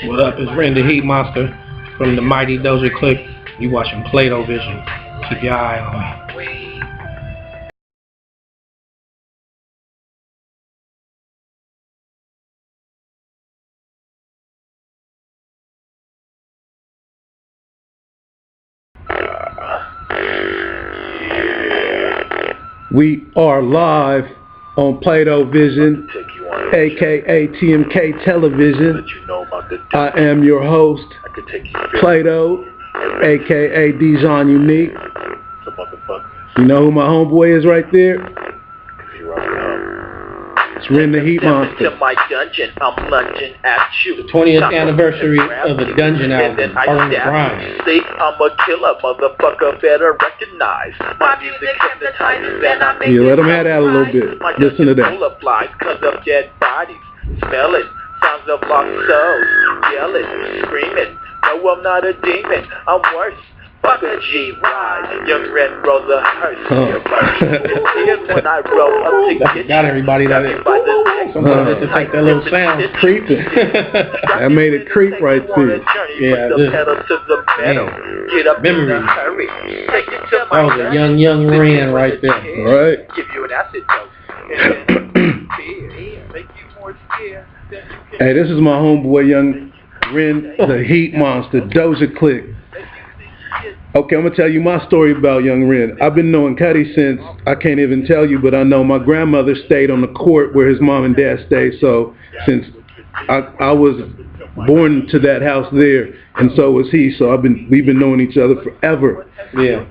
What up? It's Ren Da Heatmonsta from the mighty Doja Clik. You watching Pladovision. Keep your eye on me. We are live on Pladovision, aka TMK Television. I am your host, Plado, aka Dijon Unique. You know who my homeboy is right there? It's Ren Da Heatmonsta. The 20th anniversary of the Dungeon album, Harlem Grind. I'm a killer, motherfucker, better recognize. My music hypnotizes and I make Yeah, let him have that a little bit. Listen to that. Full of flies, cause of dead bodies. Smell it, sounds of lost souls. Yell it, screaming. No, I'm not a demon, I'm worse. Fuck a G-Ride, young Red Rosa Hearst. Here's when I roll up to get got everybody that is. Sometimes just take that little sound. Creeping. That made it creep right there. Yeah, this. Get up Memory. in a hurry. Take it to That was a young Ren right there. Right. Give you an acid dose. And then make you more scared than you can. Hey, this is my homeboy, young Ren Da Heatmonsta, Doja Clik. Okay, I'm gonna tell you my story about young Ren. I've been knowing Cuddy since, I can't even tell you, but I know my grandmother stayed on the court where his mom and dad stayed, so since I was born to that house there, and so was he, so we've been knowing each other forever. Yeah.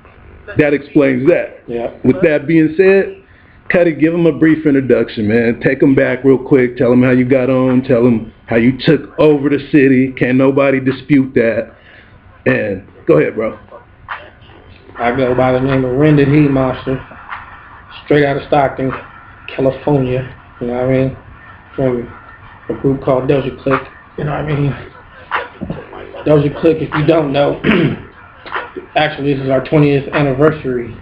That explains that. Yeah. With that being said, Cuddy, give him a brief introduction, man. Take him back real quick. Tell him how you got on. Tell him how you took over the city. Can't nobody dispute that. And go ahead, bro. I go by the name of Ren Da Heatmonsta, straight out of Stockton, California. You know what I mean? From a group called Doja Clik. You know what I mean? Doja Clik, if you don't know, actually this is our 20th anniversary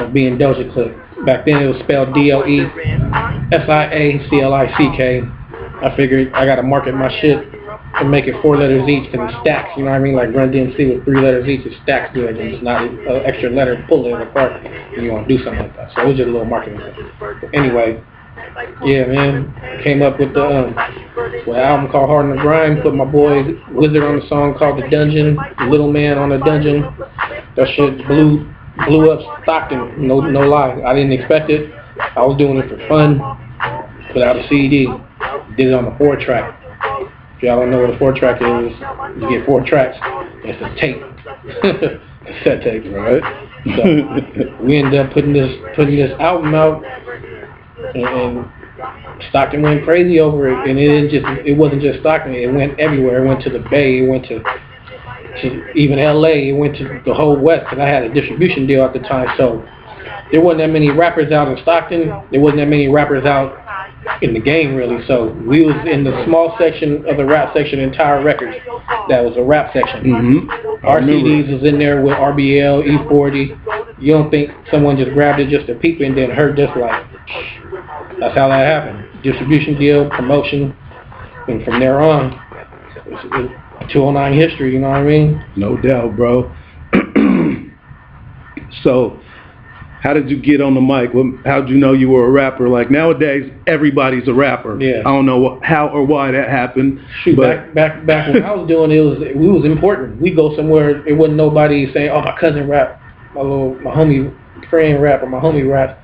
of being Doja Clik. Back then it was spelled D-O-E-S-I-A-C-L-I-C-K. I figured I gotta market my shit and make it 4 letters each because it stacks, you know what I mean? Like Run DMC with 3 letters each, it stacks good and it's not an extra letter pulling it apart and you want to do something like that. So it was just a little marketing thing. But anyway, yeah, man, came up with the album called Hard on the Grind, put my boy Wizard on the song called The Dungeon, Little Man on the Dungeon. That shit blew up Stockton, no lie. I didn't expect it. I was doing it for fun, put out a CD, did it on the 4-track. If y'all don't know what a 4-track is, you get 4 tracks. It's a tape, cassette tape, right? So we ended up putting this album out, and Stockton went crazy over it. And it wasn't just Stockton; it went everywhere. It went to the Bay. It went to even LA. It went to the whole West. Because I had a distribution deal at the time, so there wasn't that many rappers out in Stockton. There wasn't that many rappers out in the game, really. So we was in the small section of the rap section in Tower Records. That was a rap section. Mm-hmm. Our CDs was in there with RBL, E40. You don't think someone just grabbed it just to peep and then heard just like, that's how that happened. Distribution deal, promotion, and from there on, it's 209 history, you know what I mean? No doubt, bro. So, how did you get on the mic? How did you know you were a rapper? Like nowadays, everybody's a rapper. Yeah. I don't know how or why that happened. Shoot, but back when I was doing it, we was important. We go somewhere, it wasn't nobody saying, oh, my cousin rap, my homie friend rap, or my homie rap.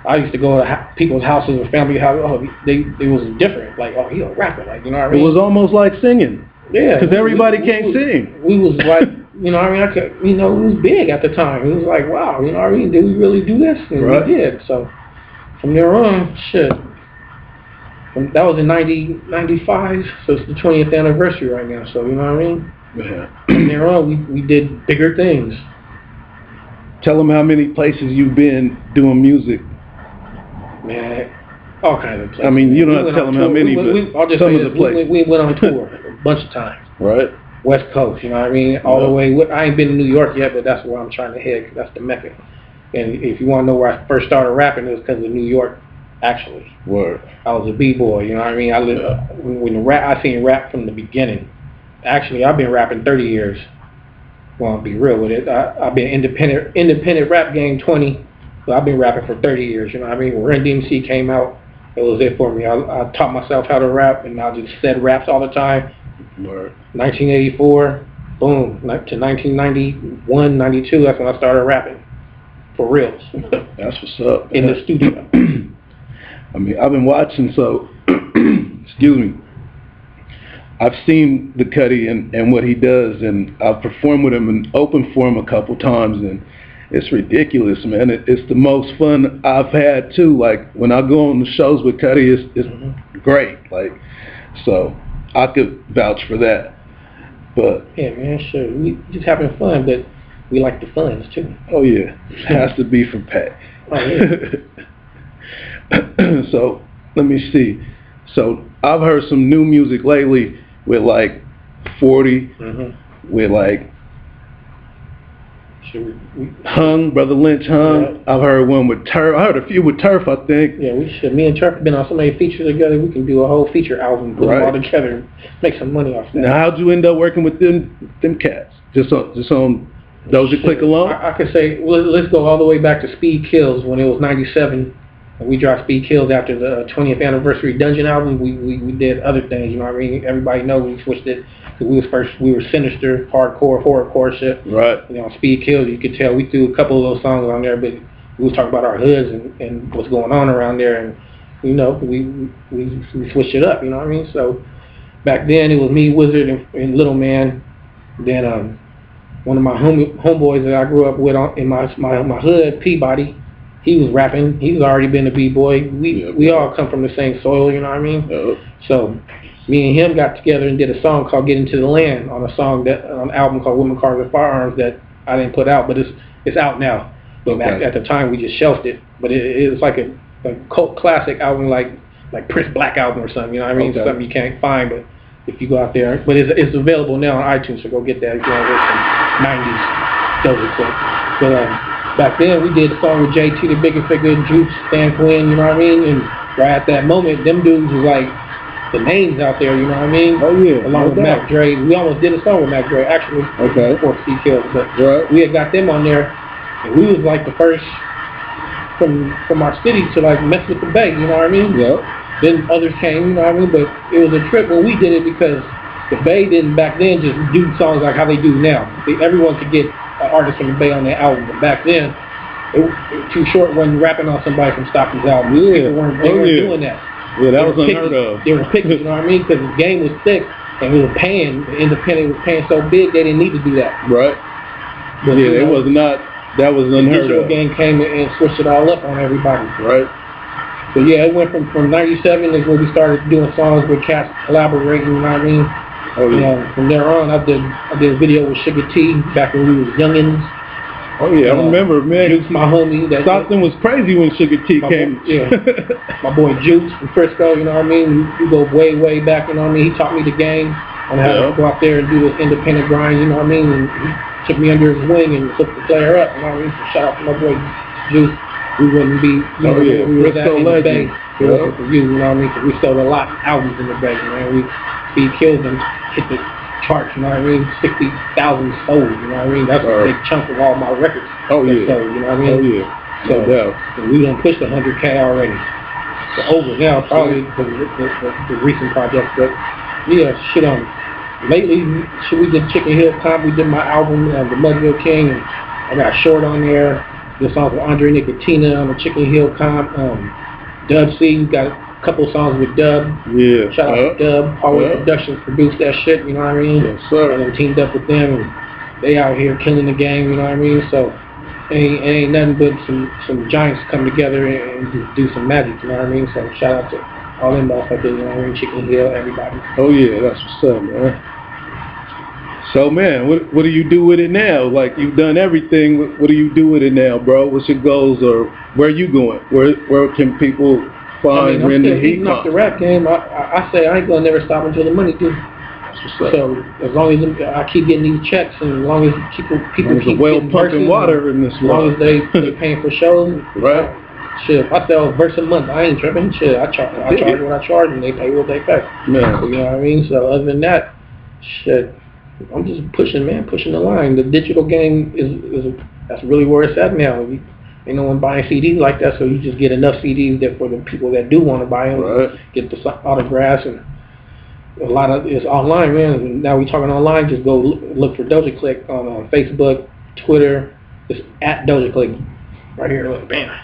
I used to go to people's houses or family houses. Oh, it was different. Like, oh, he a rapper. Like, you know what I mean? It was almost like singing. Yeah. Because everybody can't sing. We was like, you know what I mean? It was big at the time. It was like, wow, you know what I mean? Did we really do this? And right. We did. So from there on, shit. That was in 95, so it's the 20th anniversary right now. So, you know what I mean? Yeah. From there on, we did bigger things. Tell them how many places you've been doing music. Man, all kinds of places. I mean, you don't have to tell them how many, but some of the places. We went on tour a bunch of times. Right. West Coast, you know what I mean? All the way. I ain't been to New York yet, but that's where I'm trying to head, 'cause that's the Mecca. And if you want to know where I first started rapping, it was because of New York. actually. Word. I was a b-boy, you know what I mean? I seen rap from the beginning. Actually, I've been rapping 30 years. Well, I'll be real with it. I've been independent rap game 20, but I've been rapping for 30 years, you know what I mean? When Ren Da came out, it was it for me. I taught myself how to rap, and I just said raps all the time. Word. 1984, boom, to 1991, 92, that's when I started rapping. For reals. That's what's up. In the studio. I mean, I've been watching, so, excuse me. I've seen the Cuddy and what he does, and I've performed with him in open form a couple times, and it's ridiculous, man. It's the most fun I've had, too. Like, when I go on the shows with Cuddy, it's great. Like, so I could vouch for that. But yeah, man, sure. We just having fun, but we like the funds, too. Oh, yeah. It has to be for Pat. Oh, yeah. So, let me see. So, I've heard some new music lately with like 40, with like Hung, Brother Lynch Hung. Yeah. I've heard one with Turf. I heard a few with Turf, I think. Yeah, we should. Me and Turf have been on so many features together. We can do a whole feature album, put them all together, and make some money off that. Now, how'd you end up working with them cats? Just on Doja Clik alone? I could say, well, let's go all the way back to Speed Kills when it was 97. We dropped Speed Kills after the 20th anniversary Dungeon album. We did other things, you know what I mean? Everybody knows we switched it. Cause we were sinister, hardcore, horrorcore shit. Right. You know, Speed Kills, you could tell we threw a couple of those songs on there, but we was talking about our hoods and what's going on around there, and you know, we switched it up, you know what I mean? So back then it was me, Wizard, and Little Man. Then one of my homeboys that I grew up with in my hood, Peabody. He was rapping. He's already been a b-boy. We all come from the same soil, you know what I mean? So me and him got together and did a song called "Get Into the Land" on an album called "Women, Cars, and Firearms" that I didn't put out, but it's out now. But at the time we just shelved it. But it was like a cult classic album, like Prince Black album or something. You know what I mean? Something you can't find, but if you go out there, but it's available now on iTunes. So go get that if you want to hear some '90s Doja Clik. But back then, we did a song with JT, the Bigger Figure, Juice, Stan Quinn, you know what I mean? And right at that moment, them dudes was like the names out there, you know what I mean? Oh, yeah. Along with Mac Dre. We almost did a song with Mac Dre, actually, before Speed Kills. But we had got them on there, and we was like the first from our city to like mess with the Bay, you know what I mean? Yep. Then others came, you know what I mean? But it was a trip when we did it because the Bay didn't back then just do songs like how they do now. Everyone could get an artist from the Bay on their album, but back then, Too Short wasn't rapping on somebody from Stockton's album. Yeah. They weren't doing that. Yeah, that was unheard of. They were picking, you know what I mean? Because the game was thick, and we were paying, the independent was paying so big, they didn't need to do that. Right. But yeah, it was not, that was unheard of. The digital game came and switched it all up on everybody. Right. So yeah, it went from 97 is when we started doing songs with cats collaborating, you know what I mean? Oh yeah. From there on, I did a video with Sugar T back when we was youngins. Oh yeah, I remember, man. Juice, my homie. Stockton was crazy when Sugar T came. Yeah. My boy Juice from Frisco, you know what I mean? We go way back, you know what I mean? He taught me the game on how to go out there and do this independent grind, you know what I mean? And he took me under his wing and took the player up, you know what I mean? So shout out to my boy Juice. We wouldn't be, we were that in the Bay. It wasn't for you know what I mean? Because we sold a lot of albums in the Bay, man. We killed them, hit the charts, you know what I mean? 60,000 sold, you know what I mean? That's a big chunk of all my records. Oh yeah. Sold, you know what I mean? Oh yeah. So we done pushed 100K already. So over now, probably the recent projects, but yeah, lately, we did Chicken Hill Comp, we did my album, The Mudville King, and I got Short on there. This song with Andre Nicotina on the Chicken Hill Comp. Dub C, got a couple songs with Dub. Yeah. Shout out to Dub. Hallway Productions produced that shit, you know what I mean? Yes, sir. And then teamed up with them, and they out here killing the game, you know what I mean? So ain't nothing but some giants come together and do some magic, you know what I mean? So shout out to all them motherfuckers, you know what I mean? Chicken Hill, everybody. Oh yeah, that's what's up, man. So man, what do you do with it now? Like you've done everything. What do you do with it now, bro? What's your goals, or where are you going? Where can people find Ren Da Heatmonsta? Even off the rap game, I say I ain't gonna never stop until the money do. So as long as I keep getting these checks, and as long as people keep well pumping water in this as long as they paying for shows, right? Shit, if I sell a verse a month, I ain't tripping. Shit, I charge what I charge, and they pay what they pay. Man. You know what I mean? So other than that, shit, I'm just pushing the line. The digital game is that's really where it's at now. Ain't no one buying CDs like that, so you just get enough CDs that for the people that do want to buy them, get the autographs, and a lot of it's online, man. And now we talking online. Just go look for Doja Clik on Facebook, Twitter. It's at Doja Clik, right here. Look, bam,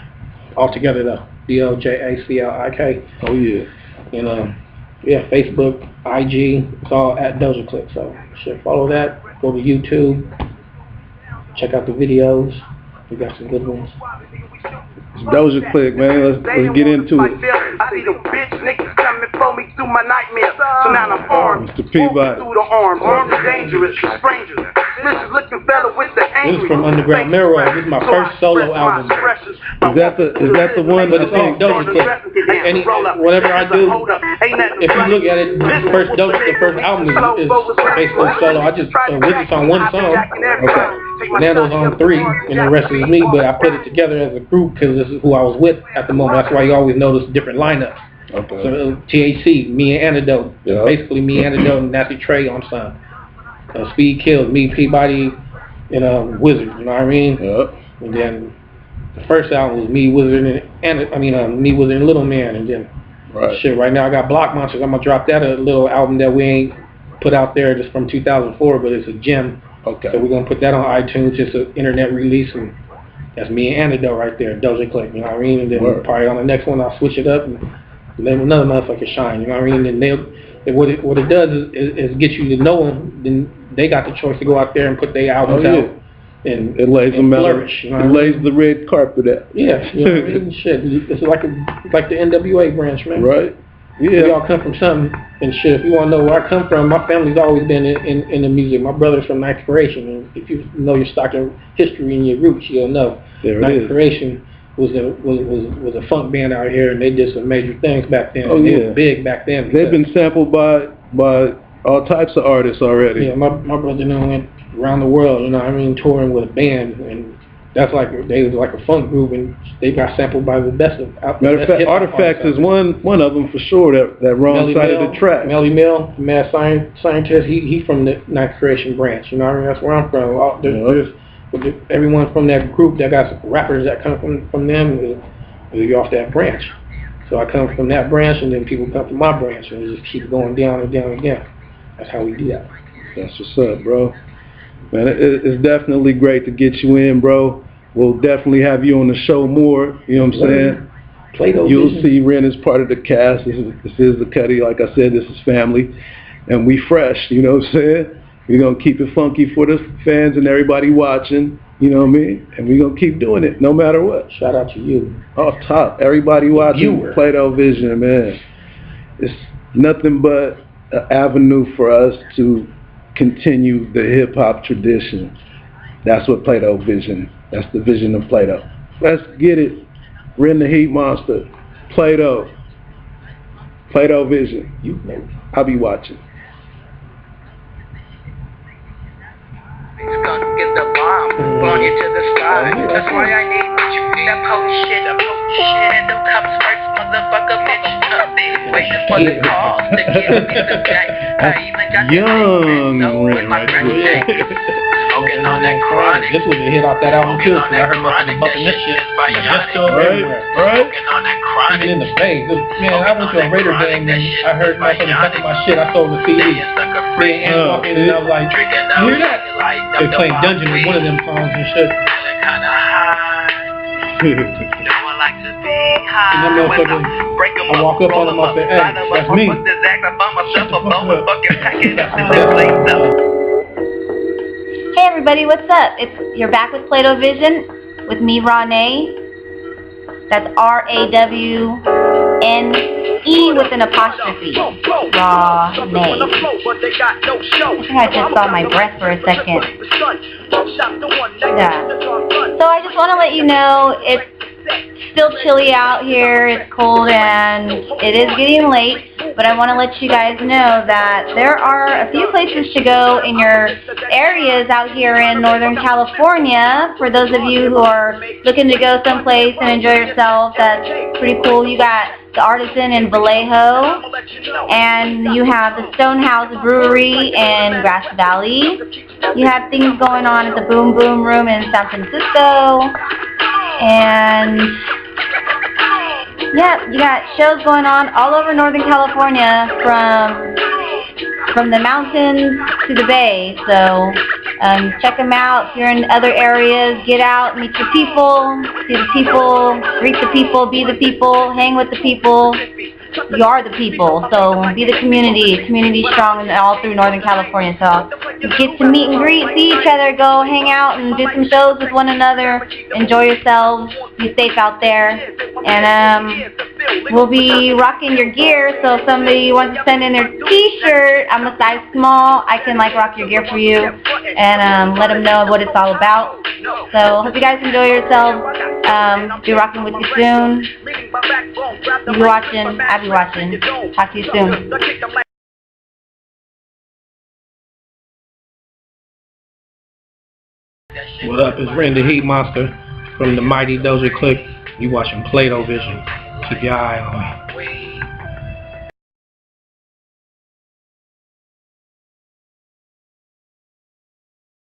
all together though. DOJACLIK. Oh yeah. And yeah, Facebook, IG. It's all at Doja Clik. So shit, follow that. Go to YouTube. Check out the videos. We got some good ones. It's Doja Clik, man. Let's get into it. I see the bitch niggas coming for me through my nightmares. So now I'm armed. Mr. Peabody. Through the arms. Armed and dangerous. Strangers. This is looking fella with the angry. This is from Underground Mirror. This is my first solo album. Is that the one? But it's on Doja Clik. Whatever I do, if you look at it, the first album is basically solo. I just Wizzy's on one song. Okay. Nando's on 3, and the rest is me. But I put it together as a group because this is who I was with at the moment. That's why you always notice different lineups. Okay. So THC, me and Antidote. Yeah. Basically, me, Antidote, and Nasty Trey on some. Speed Kills, me, Peabody, and Wizard. You know what I mean? Yep. And then the first album was me, Wizard, me, Wizard, and Little Man. And then shit, right now I got Block Monsters. I'm gonna drop that a little album that we ain't put out there, just from 2004, but it's a gem. Okay. So we're gonna put that on iTunes, just an internet release, and that's me and Antidote right there, Doja Clik. You know what I mean? And then probably on the next one I'll switch it up and let another motherfucker shine. You know what I mean? And what it does is get you to know them. Then they got the choice to go out there and put their albums out. And it lays them flourish. You know it lays the red carpet out. Yeah, you know what I mean? Shit, it's like the NWA branch, man. Right. Yeah. We all come from something, and shit. If you want to know where I come from, my family's always been in the music. My brother's from Ninth Creation, and if you know your stock and history and your roots, you'll know. Ninth Creation was a funk band out here, and they did some major things back then. Oh yeah, they were big back then. They've been sampled by all types of artists already. Yeah, my brother went around the world, you know what I mean, touring with a band, and that's like they was like a funk group, and they got sampled by the best of. Matter of fact, Artifacts is one of them for sure. That wrong side of the track. Melly Mill, mad scientist. He from the Ninth Creation branch. You know what I mean? That's where I'm from. There's everyone from that group that got rappers that come from them is off that branch. So I come from that branch, and then people come from my branch, and it just keep going down and down and down. That's how we do that. That's what's up, bro. Man, it's definitely great to get you in, bro. We'll definitely have you on the show more. You know what I'm saying? Plado You'll Vision. see Ren as part of the cast. This is the Cuddy. Like I said, this is family. And we fresh, you know what I'm saying? We're going to keep it funky for the fans and everybody watching. You know what I mean? And we're going to keep doing it no matter what. Shout out to you. Off top. Everybody watching Pladovision, man. It's nothing but an avenue for us to continue the hip-hop tradition. That's what Pladovision. That's the vision of Plado. Let's get it. Ren Da Heatmonsta. Plado. Pladovision. You know. I'll be watching. Skunk is the bomb, blowing you to the sky. That's why I need you. That post shit, and them cups first, motherfucker, bitch. Waiting for the call to get a piece of jack. I even got Young with my friend. Smoking on that chronic. This was a hit off that album too. I heard motherfuckers bumping this shit. Just so everywhere. Right. Even in the Bay. Man, I went to a Raider game and I heard motherfuckers bumping my shit. I sold the CD. And I was like, you hear that? They played Dungeon with one of them songs and shit. And that motherfucker, I walk up on him, I say, hey, that's me. Shut the fuck up. Hey everybody, what's up? You're back with Pladovision with me, Ronee. That's Rawne with an apostrophe. Ronee. I think I just saw my breath for a second. Yeah. So I just want to let you know, still chilly out here. It's cold and it is getting late. But I want to let you guys know that there are a few places to go in your areas out here in Northern California. For those of you who are looking to go someplace and enjoy yourself, that's pretty cool. You got the Artisan in Vallejo, and you have the Stonehouse Brewery in Grass Valley. You have things going on at the Boom Boom Room in San Francisco, and yeah, you got shows going on all over Northern California, from the mountains to the bay. So check them out. If you're in other areas, get out, meet your people, see the people, greet the people, be the people, hang with the people. You are the people, so be the community. Community strong all through Northern California. So get to meet and greet, see each other, go hang out and do some shows with one another. Enjoy yourselves. Be safe out there. And we'll be rocking your gear. So if somebody wants to send in their T-shirt, I'm a size small. I can rock your gear for you and let them know what it's all about. So hope you guys enjoy yourselves. Be rocking with you soon. If you're watching, I'll be watching. Talk to you soon. What up? It's Ren Da Heatmonsta from the mighty Doja Clik. You watching Pladovision. Keep your eye on me.